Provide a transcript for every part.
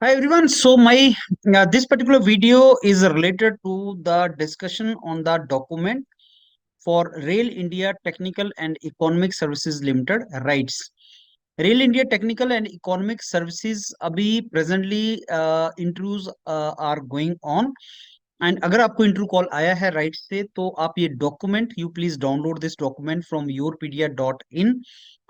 Hi everyone. So my this particular video is related to the discussion on the document for Rail India Technical and Economic Services Limited (RITES). Rail India Technical and Economic Services अभी presently interviews are going on, and अगर आपको interview call आया है right से तो आप ये document you please download this document from yourpedia.in।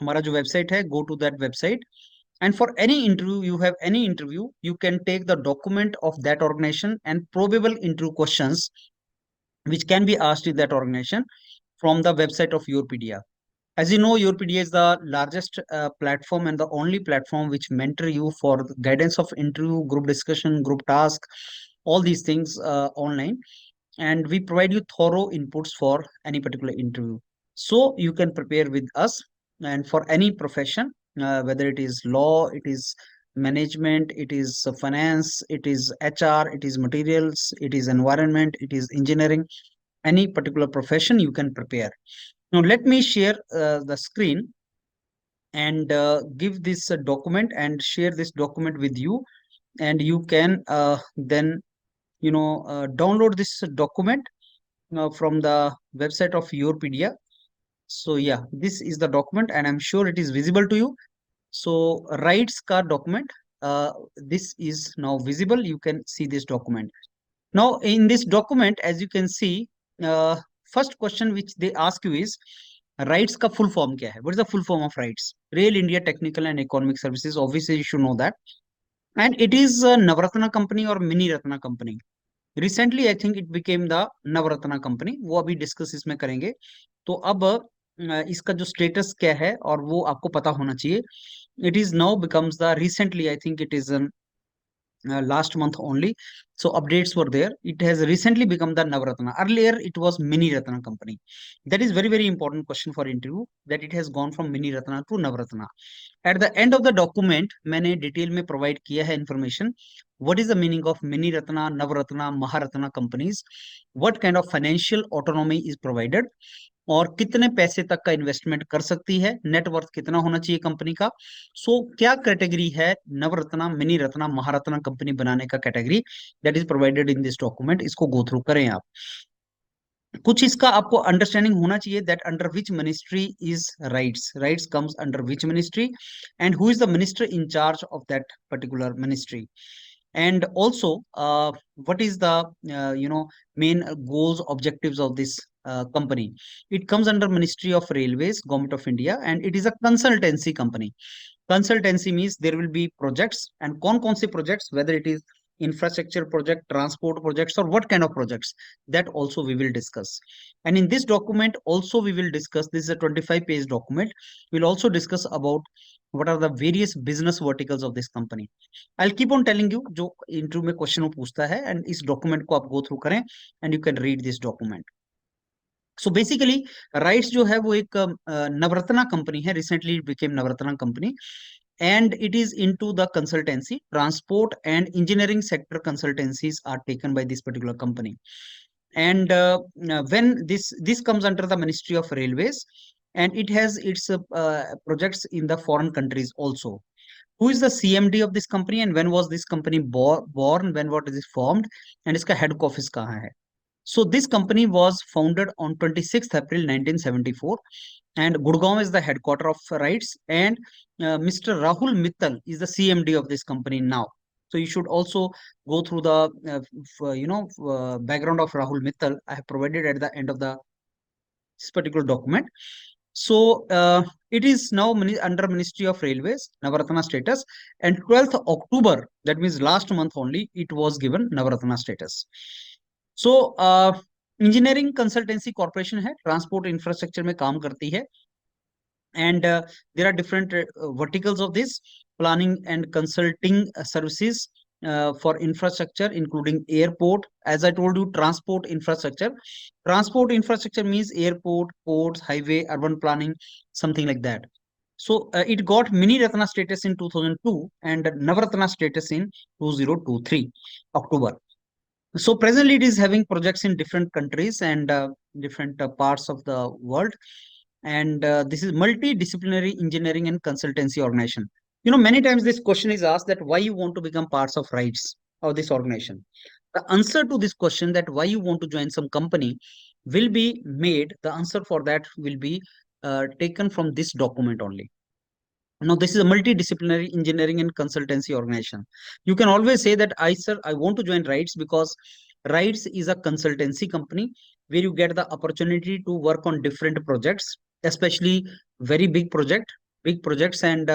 हमारा जो वेबसाइट है, go to that website, and for any interview you have any interview you can take the document of that organization and probable interview questions which can be asked in that organization from the website of Yourpedia. As you know, Yourpedia is the largest platform and the only platform which mentor you for the guidance of interview, group discussion, group task, all these things online, and we provide you thorough inputs for any particular interview, so you can prepare with us. And for any profession, whether it is law, it is management, it is finance, it is HR, it is materials, it is environment, it is engineering, any particular profession you can prepare. Now let me share the screen and give this document and share this document with you, and you can then download this document from the website of Yourpedia. So yeah, this is the document and I'm sure it is visible to you. So rights card document, this is now visible. You can see this document. Now in this document, as you can see, uh, first question which they ask you is rights का full form क्या है? What is the full form of rights? Rail India Technical and Economic Services. Obviously you should know that. And it is a Navratna company or mini Ratna company. Recently I think it became the Navratna company, वो अभी discuss इसमें करेंगे। तो अब इसका जो status क्या है और वो आपको पता होना चाहिए। It is now becomes the recently, I think it is last month only, so updates were there. It has recently become the Navratna. Earlier it was Mini Ratna company. That is very important question for interview, that it has gone from Mini Ratna to Navratna. At the end of the document मैंने detail में provide किया है information. What is the meaning of Mini Ratna, Navratna, Maharatna companies? What kind of financial autonomy is provided? और कितने पैसे तक का investment कर सकती है, नेटवर्थ कितना होना चाहिए कंपनी का। सो क्या कैटेगरी है नवरत्ना, मिनी रत्ना, महारत्ना कंपनी बनाने का category, that is provided in this document. इसको गो थ्रू करें आप। कुछ इसका आपको अंडरस्टैंडिंग होना चाहिए that under which ministry is rights, rights comes under which ministry and who is the minister in charge of that particular ministry, and also what is the main goals objectives of this company. It comes under Ministry of Railways, Government of India, and it is a consultancy company. Consultancy means there will be projects, and कौन से projects, whether it is infrastructure project, transport projects, or what kind of projects, that also we will discuss. And in this document also we will discuss, this is a 25-page document, we'll also discuss about what are the various business verticals of this company. I'll keep on telling you जो interview में question वो पूछता है, and इस document को आप go through करें and you can read this document. So basically rights जो है वो एक नवरत्ना कंपनी है, recently became Navratna company, and it is into the consultancy, transport and engineering sector consultancies are taken by this particular company. And when this comes under the Ministry of Railways, and it has its projects in the foreign countries also. Who is the CMD of this company and when was this company born, when what is it formed, and इसका head office कहाँ है? So this company was founded on 26th April 1974, and Gurgaon is the headquarter of RITES, and Mr. Rahul Mittal is the CMD of this company now. So you should also go through the background of Rahul Mittal. I have provided at the end of this particular document. So it is now under Ministry of Railways, Navaratna status, and 12th October, that means last month only, it was given Navaratna status. So engineering consultancy corporation है, transport infrastructure में काम करती है, and there are different verticals of this: planning and consulting services for infrastructure including airport. As I told you, transport infrastructure means airport, ports, highway, urban planning, something like that. So it got mini Ratna status in 2002 and Navaratna status in 2023 October. So presently it is having projects in different countries and different parts of the world, and this is multidisciplinary engineering and consultancy organization. Many times this question is asked that why you want to become parts of rights of this organization. The answer to this question, that why you want to join some company, will be made. The answer for that will be taken from this document only. Now, this is a multidisciplinary engineering and consultancy organization. You can always say that I want to join RITES because RITES is a consultancy company where you get the opportunity to work on different projects, especially very big projects, and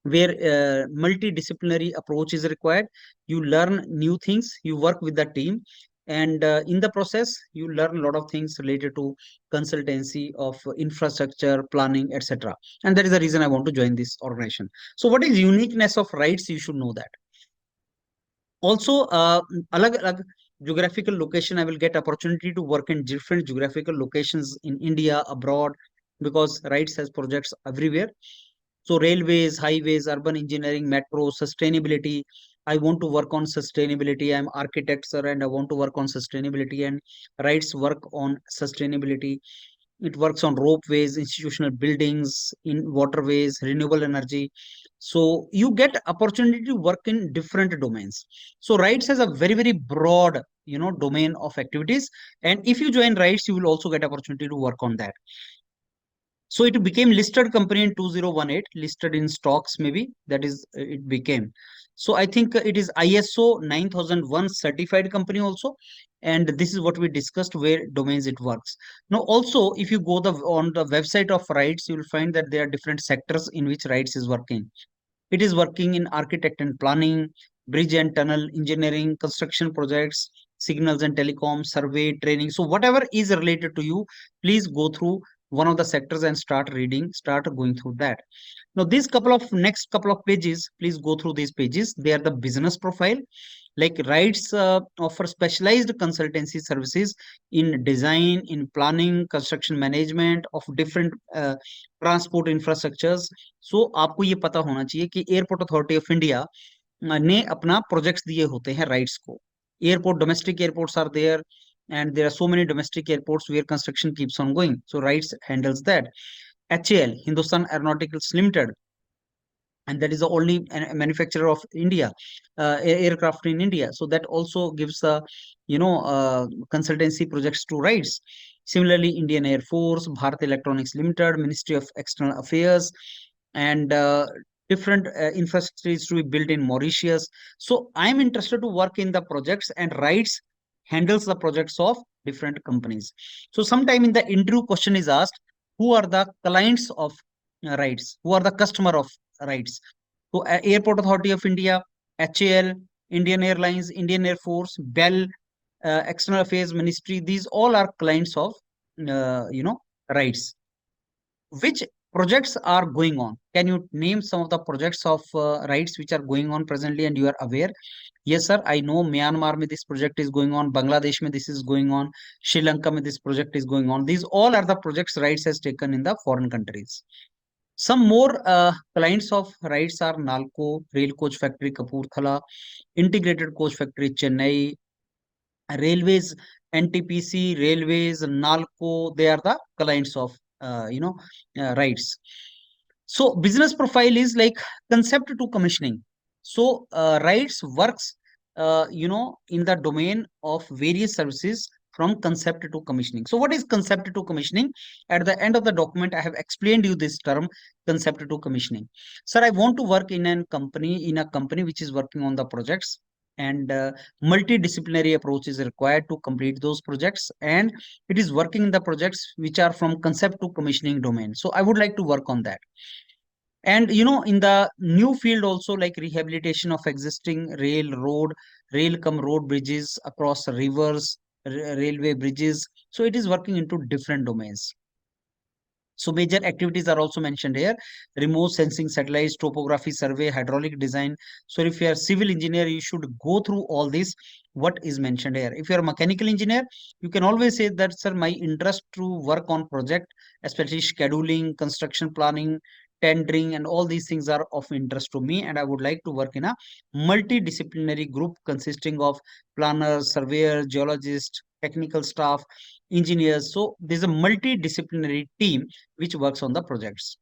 where multidisciplinary approach is required. You learn new things, you work with the team, and in the process, you learn a lot of things related to consultancy of infrastructure, planning, etc. And that is the reason I want to join this organization. So what is uniqueness of RITES? You should know that. Also, alag alag geographical location, I will get opportunity to work in different geographical locations in India, abroad, because RITES has projects everywhere. So railways, highways, urban engineering, metro, sustainability. I want to work on sustainability. I'm architect, sir, and I want to work on sustainability, and RITES work on sustainability. It works on ropeways, institutional buildings, in waterways, renewable energy. So you get opportunity to work in different domains. So RITES has a very, very broad, domain of activities. And if you join RITES, you will also get opportunity to work on that. So it became listed company in 2018, listed in stocks maybe. That is, it became. So I think it is ISO 9001 certified company also. And this is what we discussed where domains it works. Now also, if you go on the website of RITES, you will find that there are different sectors in which RITES is working. It is working in architect and planning, bridge and tunnel engineering, construction projects, signals and telecom, survey, training. So whatever is related to you, please go through one of the sectors and start reading, start going through that. Now, these next couple of pages, please go through these pages. They are the business profile. Like RITES offer specialized consultancy services in design, in planning, construction management of different transport infrastructures. So आपको ये पता होना चाहिए कि airport authority of India ने अपना projects दिए होते हैं राइट्स को. Airport, domestic airports are there, and there are so many domestic airports where construction keeps on going. So RITES handles that. HAL, Hindustan Aeronautics Limited, and that is the only manufacturer of India, aircraft in India. So that also gives consultancy projects to RITES. Similarly, Indian Air Force, Bharat Electronics Limited, Ministry of External Affairs, and different infrastructures to be built in Mauritius. So I'm interested to work in the projects, and RITES handles the projects of different companies. So sometime in the interview question is asked, who are the clients of RITES? Who are the customer of RITES? So Airport Authority of India, HAL, Indian Airlines, Indian Air Force, Bell, External Affairs Ministry. These all are clients of RITES. Which projects are going on? Can you name some of the projects of RITES which are going on presently and you are aware? Yes, sir. I know Myanmar mein this project is going on. Bangladesh mein this is going on. Sri Lanka mein this project is going on. These all are the projects RITES has taken in the foreign countries. Some more clients of RITES are Nalco, Rail Coach Factory Kapurthala, Integrated Coach Factory Chennai, Railways, NTPC, Railways, Nalco. They are the clients of RITES. So business profile is like concept to commissioning. So RITES works in the domain of various services from concept to commissioning. So what is concept to commissioning? At the end of the document, I have explained you this term, concept to commissioning. Sir, I want to work in a company which is working on the projects, and multidisciplinary approach is required to complete those projects, and it is working in the projects which are from concept to commissioning domain. So I would like to work on that. And in the new field also, like rehabilitation of existing rail come road bridges across rivers, railway bridges. So it is working into different domains. So major activities are also mentioned here: remote sensing satellites, topography survey, hydraulic design. So if you are civil engineer, you should go through all this what is mentioned here. If you are a mechanical engineer, you can always say that, sir, my interest to work on project, especially scheduling, construction planning, tendering, and all these things are of interest to me, and I would like to work in a multidisciplinary group consisting of planners, surveyors, geologists, technical staff, engineers. So there's a multidisciplinary team which works on the projects.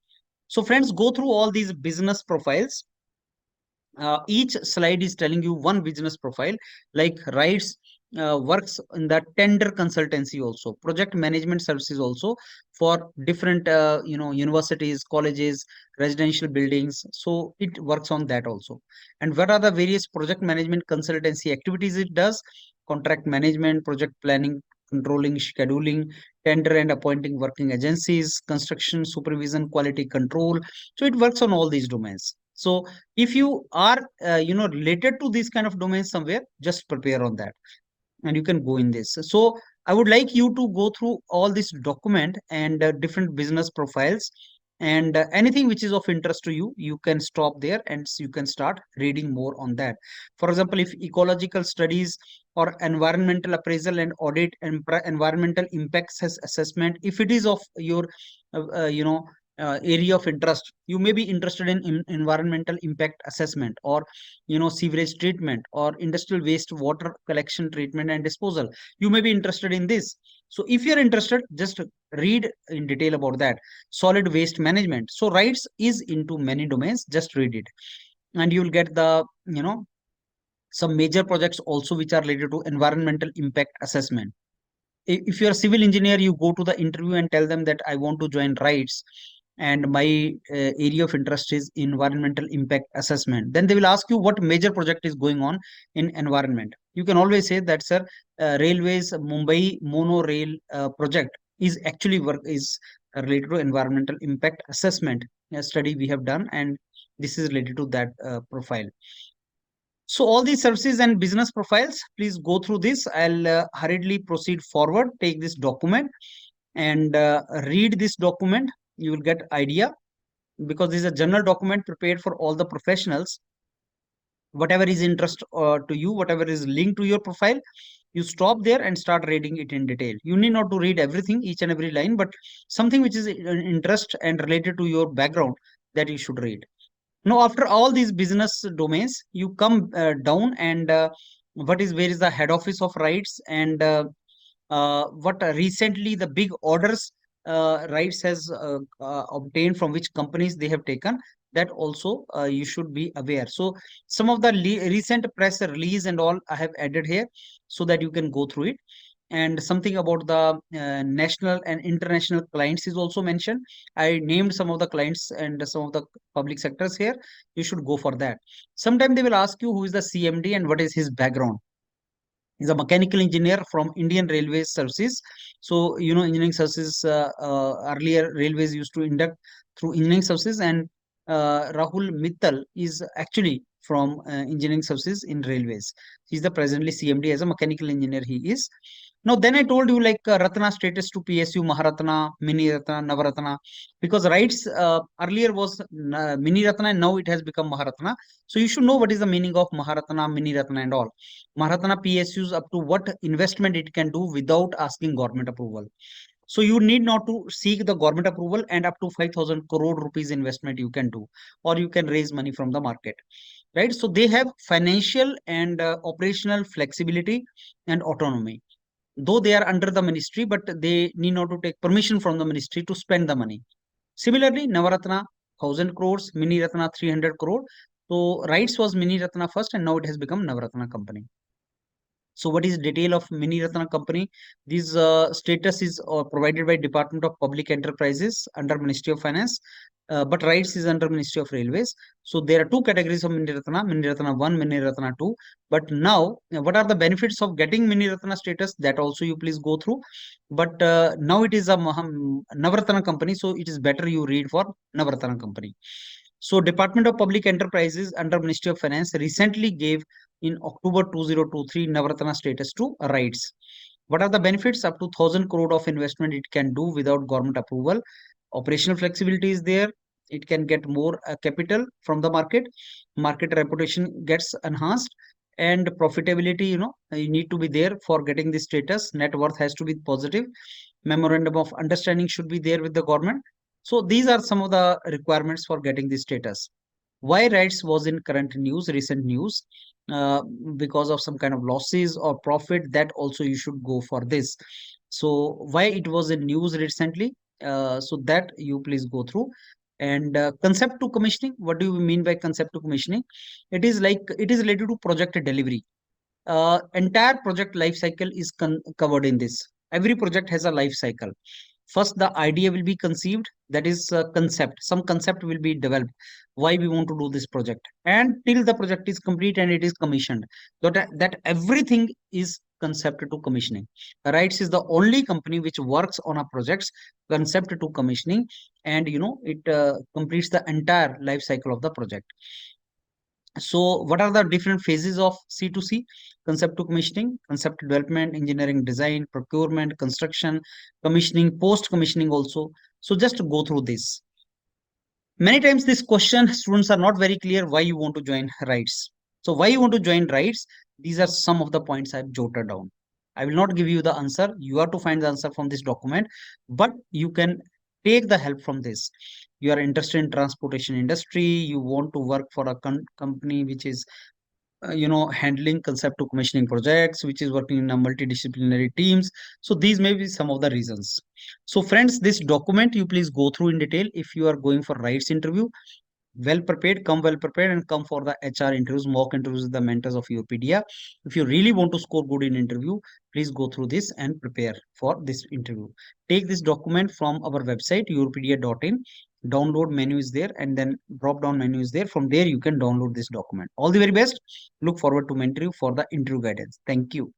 So friends, go through all these business profiles. Each slide is telling you one business profile. Like RITES works in the tender consultancy, also project management services, also for different universities, colleges, residential buildings. So it works on that also. And what are the various project management consultancy activities it does? Contract management, project planning, controlling, scheduling, tender and appointing working agencies, construction supervision, quality control. So it works on all these domains. So if you are related to these kind of domains somewhere, just prepare on that and you can go in this. So I would like you to go through all this document and different business profiles, and anything which is of interest to you, you can stop there and you can start reading more on that. For example, if ecological studies or environmental appraisal and audit and environmental impacts assessment, if it is of your uh, uh, you know area of interest, you may be interested in environmental impact assessment, or sewerage treatment, or industrial waste water collection, treatment and disposal. You may be interested in this. So if you're interested, just read in detail about that. Solid waste management. So rights is into many domains, just read it. And you'll get the some major projects also which are related to environmental impact assessment. If you're a civil engineer, you go to the interview and tell them that I want to join rights and my area of interest is environmental impact assessment. Then they will ask you what major project is going on in environment. You can always say that, sir, railways Mumbai monorail project is actually work is related to environmental impact assessment, a study we have done, and this is related to that profile. So all these services and business profiles, please go through this. I'll hurriedly proceed forward. Take this document and read this document. You will get idea, because this is a general document prepared for all the professionals. Whatever is interest to you, whatever is linked to your profile, you stop there and start reading it in detail. You need not to read everything, each and every line, but something which is an interest and related to your background, that you should read. Now, after all these business domains, you come down and what is where is the head office of rights, and what recently the big orders rights has obtained, from which companies they have taken, that also you should be aware. So some of the recent press release and all I have added here, so that you can go through it. And something about the national and international clients is also mentioned. I named some of the clients and some of the public sectors here. You should go for that. Sometime they will ask you who is the CMD and what is his background. He's a mechanical engineer from Indian Railways Services. So, engineering services, earlier railways used to induct through engineering services, and Rahul Mittal is actually from engineering services in railways. He's the presently CMD as a mechanical engineer he is. Now, then I told you like Ratna status to PSU, Maharatna, Mini Ratna, Navaratna, because rights earlier was Mini Ratna and now it has become Maharatna. So you should know what is the meaning of Maharatna, Mini Ratna and all. Maharatna PSUs up to what investment it can do without asking government approval. So you need not to seek the government approval, and up to 5,000 crore rupees investment you can do, or you can raise money from the market, right? So they have financial and operational flexibility and autonomy, though they are under the ministry, but they need not to take permission from the ministry to spend the money. Similarly, Navaratna 1,000 crores, Mini Ratna 300 crore. So rights was Mini Ratna first, and now it has become Navaratna company. So what is detail of Mini Ratna company? This status is provided by Department of Public Enterprises under Ministry of Finance, but rights is under Ministry of Railways. So there are two categories of Mini Ratna 1, Mini Ratna 2. But now, what are the benefits of getting Mini Ratna status? That also you please go through. But now it is a Navaratna company, so it is better you read for Navaratna company. So Department of Public Enterprises under Ministry of Finance recently gave in October 2023 Navaratna status to rights. What are the benefits? Up to 1,000 crore of investment it can do without government approval. Operational flexibility is there. It can get more capital from the market. Market reputation gets enhanced, and profitability, you need to be there for getting this status. Net worth has to be positive. Memorandum of understanding should be there with the government. So these are some of the requirements for getting this status. Why rights was in current news, recent news, uh, because of some kind of losses or profit, that also you should go for this. So why it was in news recently, so that you please go through. And concept to commissioning, what do we mean by concept to commissioning? It is like, it is related to project delivery. Entire project life cycle is covered in this. Every project has a life cycle. First, the idea will be conceived, that is concept. Some concept will be developed, why we want to do this project, and till the project is complete and it is commissioned. So that everything is concept to commissioning. RITES is the only company which works on a project's concept to commissioning, and it completes the entire life cycle of the project. So what are the different phases of C2C? Concept to commissioning, concept development, engineering design, procurement, construction, commissioning, post commissioning also. So just to go through this. Many times this question, students are not very clear why you want to join RITES. So why you want to join RITES? These are some of the points I've jotted down. I will not give you the answer. You have to find the answer from this document, but you can take the help from this. You are interested in transportation industry. You want to work for a company which is handling concept to commissioning projects, which is working in a multidisciplinary teams. So these may be some of the reasons. So friends, this document you please go through in detail. If you are going for RITES interview, well prepared, come well prepared, and come for the HR interviews, mock interviews with the mentors of Yourpedia. If you really want to score good in interview, please go through this and prepare for this interview. Take this document from our website, yourpedia.in. Download menu is there, and then drop down menu is there. From there, you can download this document. All the very best. Look forward to mentor you for the interview guidance. Thank you.